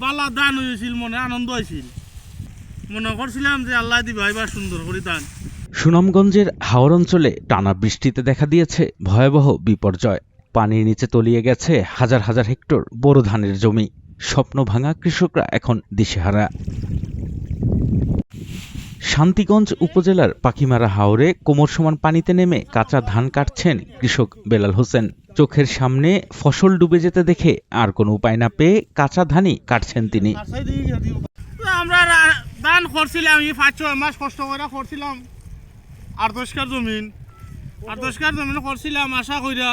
বালা দান হয়েছিল, মনে আনন্দ হয়েছিল, মনে করছিলাম যে আল্লাহ দিবা এবার সুন্দর করে দান। সুনামগঞ্জের হাওর অঞ্চলে টানা বৃষ্টিতে দেখা দিয়েছে ভয়াবহ বিপর্যয়। পানির নিচে তলিয়ে গেছে হাজার হাজার হেক্টর বোরো ধানের জমি। স্বপ্ন ভাঙা কৃষকরা এখন দিশেহারা। শান্তিগঞ্জ উপজেলার পাখিমারা হাওরে কোমর সমান পানিতে নেমে কাঁচা ধান কাটছেন কৃষক বেলাল হোসেন। চোখের সামনে ফসল ডুবে যেতে দেখে আর কোনো উপায় না পেয়ে কাঁচা ধানই কাটছেন তিনি। আমরা দান করছিলাম, 5-6 মাস কষ্ট করে করছিলাম, 8-10 কার জমিন করছিলাম, আশা কইরা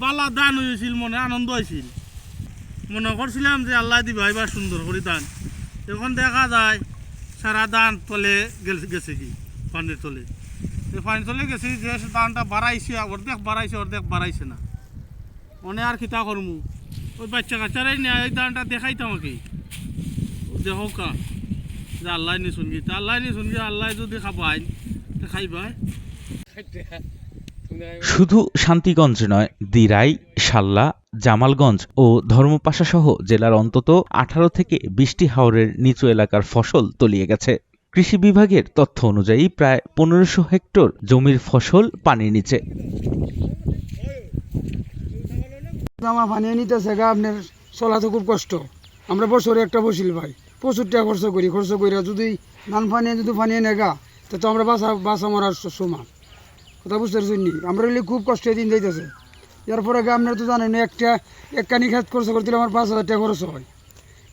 বালা দান হয়েছিল, মনে আনন্দ হয়েছিল, মনে করছিলাম যে আল্লাহ দিবা এবার সুন্দর করে দান। এখন দেখা যায় সারা দান তলে গেছে কি পানির তলে, পানির তলে গেছে, যে দানটা বাড়াইছে অর্ধেক বাড়াইছে না। মনে আর খিতা করমু, ওই বাচ্চা কাচ্চারাই নিয়ে এই দানটা দেখাইতাম কি দেখো কা যে আল্লাহ নি শুনবি, আল্লাহ যদি খাবাই খাইবাই। শুধু শান্তিগঞ্জ নয়, দিরাই, শাল্লা, জামালগঞ্জ ও ধর্মপাশা সহ জেলার অন্তত 18 থেকে 20টি হাওরের নিচু এলাকার ফসল তলিয়ে গেছে। কৃষি বিভাগের তথ্য অনুযায়ী প্রায় 1500 হেক্টর জমির ফসল পানির নিচে। আমার পানি নিতেছে গা, আপনার চলাতে খুব কষ্ট। আমরা বছরে একটা বসিল ভাই, প্রচুর টাকা খরচ করি যদি ধান পানি নেগা তো আমরা বাসা মরার সমান। কথা বুঝতে পারছেন নি? আমরা খুব কষ্ট দিন যাইতেছে। এরপরে আপনারা তো জানেন এক কানি খেত খরচ করতে আমার 5000 টাকা খরচ হয়।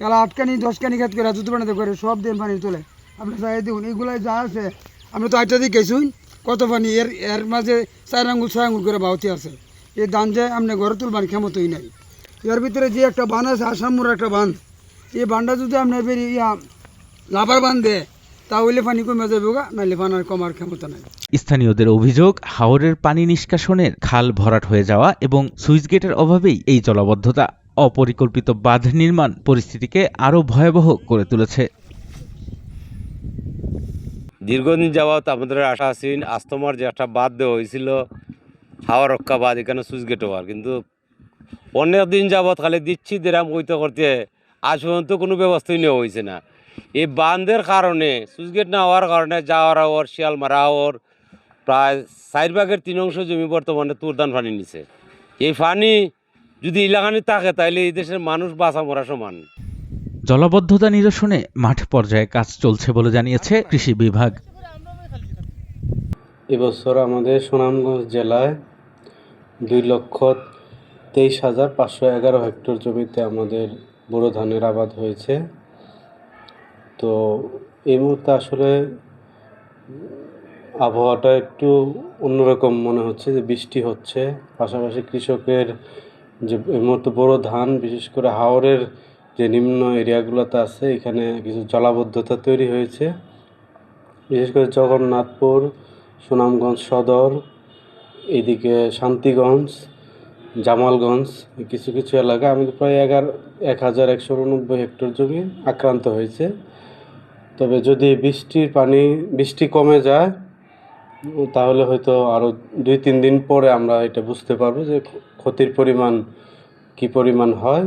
এলা 8 কানি 10 কানি খেত করে জুতো বানাতে করে সব দিন পানি তোলে। আপনি চাই দেখুন এগুলাই যা আছে, আমরা তো 8টা দিকে গেছুন কত পানি, এর মাঝে 4 আঙ্গুল 6 আঙ্গুল করে বাউতি আছে। এই ধান যে আপনি ঘরে তুলবার ক্ষমতাই নাই। এর ভিতরে যে একটা বান আছে, আসামুর একটা বান, এই বানটা যদি আপনি বেরিয়ে লাভার বান দেয় তাহলে পানি কমে যাবে গা, নাহলে পানার কমার ক্ষমতা নাই। স্থানীয়দের অভিযোগ, হাওরের পানি নিষ্কাশনের খাল ভরাট হয়ে যাওয়া এবং সুইচ গেটের অভাবেই এই জলাবদ্ধতা। অপরিকল্পিত বাঁধ নির্মাণ পরিস্থিতিকে আরও ভয়াবহ করে তুলেছে। দীর্ঘদিন যাবৎ আমাদের আশা আছেন আস্তমার যে একটা বাঁধ দেওয়া হয়েছিল, হাওয়া রক্ষা বাঁধ, এখানে সুইচ গেট হওয়ার, কিন্তু অনেক দিন যাবৎ খালি দিচ্ছি দেরাম করতে আজ পর্যন্ত কোনো ব্যবস্থাই নেওয়া হয়েছে না। এই বাঁধের কারণে, সুইচ গেট না হওয়ার কারণে যাওয়ার হাওয়ার, শিয়ালমারা হাওয়ার প্রায় 4/3 জমি বর্তমানে তুরদান পানি নিছে। এই পানি যদি এলাকানি থাকে তাহলে এই দেশের মানুষ বাঁচা মরা সমান। জলাবদ্ধতা নিরসনে মাঠ পর্যায়ে কাজ চলছে বলে জানিয়েছে কৃষি বিভাগ। এবছর আমাদের সুনামগঞ্জ জেলায় 2,23,511 হেক্টর জমিতে আমাদের বোরো ধানের আবাদ হয়েছে। তো এই মুহূর্তে আসলে আবহাওয়াটা একটু অন্যরকম মনে হচ্ছে, যে বৃষ্টি হচ্ছে, পাশাপাশি কৃষকের যে এই মুহূর্তে বোরো ধান, বিশেষ করে হাওরের যে নিম্ন এরিয়াগুলোতে আছে, এখানে কিছু জলাবদ্ধতা তৈরি হয়েছে। বিশেষ করে জগন্নাথপুর, সুনামগঞ্জ সদর, এদিকে শান্তিগঞ্জ, জামালগঞ্জ, কিছু কিছু এলাকা আমাদের প্রায় 1189 হেক্টর জমি আক্রান্ত হয়েছে। তবে যদি বৃষ্টি কমে যায় তাহলে হয়তো আরও 2-3 দিন পরে আমরা এটা বুঝতে পারবো যে ক্ষতির পরিমাণ কি পরিমাণ হয়।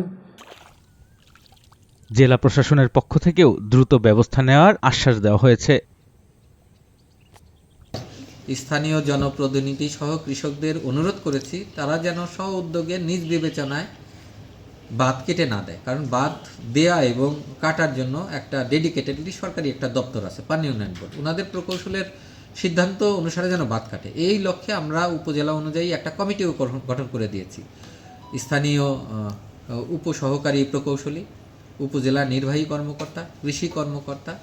জেলা প্রশাসনের পক্ষ থেকেও দ্রুত ব্যবস্থা নেওয়ার আশ্বাস দেওয়া হয়েছে। স্থানীয় জনপ্রতিনিধি সহ কৃষকদের অনুরোধ করেছি তারা যেন স্ব উদ্যোগে নিজ বিবেচনায় বাঁধ কেটে না দেয়, কারণ বাঁধ দেয়া এবং কাটার জন্য একটা ডেডিকেটেডলি সরকারি একটা দপ্তর আছে, পানি উন্নয়ন বোর্ড, ওনাদের প্রকৌশলের সিদ্ধান্ত অনুসারে যেন বাঁধ কাটে। এই লক্ষ্যে আমরা উপজেলা অনুযায়ী একটা কমিটিও গঠন করে দিয়েছি। স্থানীয় উপসহকারী প্রকৌশলী, উপজেলা নির্বাহী কর্মকর্তা, কৃষি কর্মকর্তা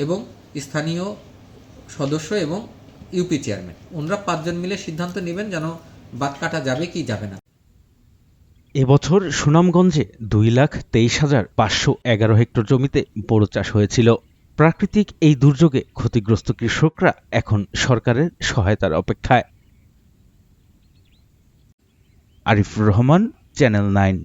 এবং স্থানীয় সদস্য এবং ইউপি চেয়ারম্যান, ওনারা 5 জন মিলে সিদ্ধান্ত নেবেন যেন বাঁধ কাটা যাবে কি যাবে না। এবছর সুনামগঞ্জে 2,23,511 হেক্টর জমিতে বোরো চাষ হয়েছিল। প্রাকৃতিক এই দুর্যোগে ক্ষতিগ্রস্ত কৃষকরা এখন সরকারের সহায়তার অপেক্ষায়। আরিফুর রহমান, চ্যানেল 9।